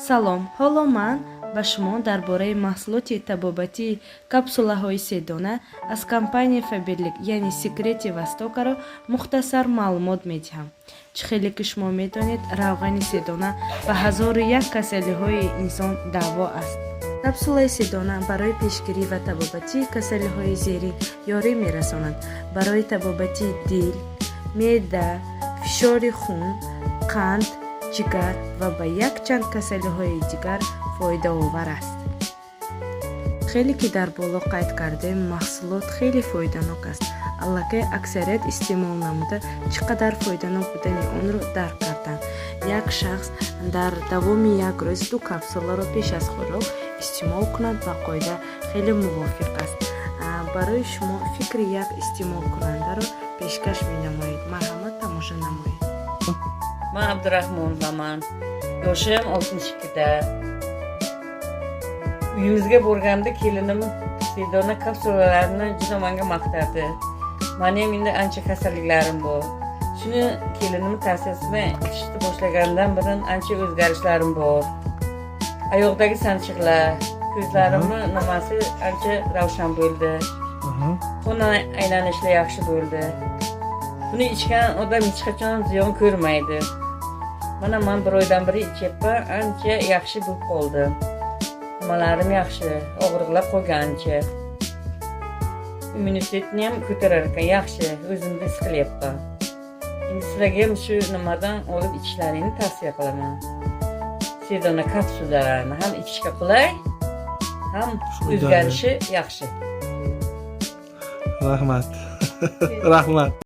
салом, ҳоло ман ба шумо дар бораи маҳсулоти табобатии капсулаҳои 3 дона аз компанияи Faberlic яъне Секрети Востокаро мухтасар маълумот медиҳам. Чӣ хеле ки шумо медонед, равғани 3 дона ба 1001 касалиҳои инсон даво аст. Капсулаи 3 дона барои пешгирӣ ва табобатии касалиҳои зери ёрӣ мерасонад. Барои табобатии дил, меъда, фишори хун, қанд, ҷигар ва ба якчанд касалиҳои дигар фоидаовар аст. Хеле ки дар боло қайд кардем, маҳсулот хеле фоиданок аст. Аллакай аксарият истеъмол намуда чӣ қадар фоиданок будани онро дарк карданд. Як шахс дар давоми як рӯз 2 капсуларо пеш аз хӯрок истеъмол кунад ба қоида хеле мувофиқ аст. Барои шумо фикри як истеъмолкунандаро пешкаш менамоед. Марҳамат, тамошо намоед. Ман Абдурахмоноваман. Yoshim 62da. Uyimizga borganda kelinim 3 dona kapsulalarni juda menga maqtardi. Meni ham endi ancha kasalliklarim bor. Shuni kelinim tavsiyasi bilan ichishni boshlagandan beri ancha o'zgarishlarim bor. Oyoqdagi sanchiqlar, ko'zlarimni nimasi ancha ravshan bo'ldi. Qon aylanishlar yaxshi bo'ldi. Buni ichgan odam hech qachon ziyon ko'rmaydi. Mana men bir oydan beri ichyapman, ancha yaxshi bo'lib qoldi. Nimalarim yaxshi, og'riqlar qolgancha. Immunitetni ham ko'tarar ekan, yaxshi, o'zimni his qilyapman. Endi sizlarga ham shu nimadan olib ichishlaringni tavsiya qilaman. Sedona kapsulalarni ham ichishga qulay, ham o'zgarishi yaxshi. Rahmat. Rahmat.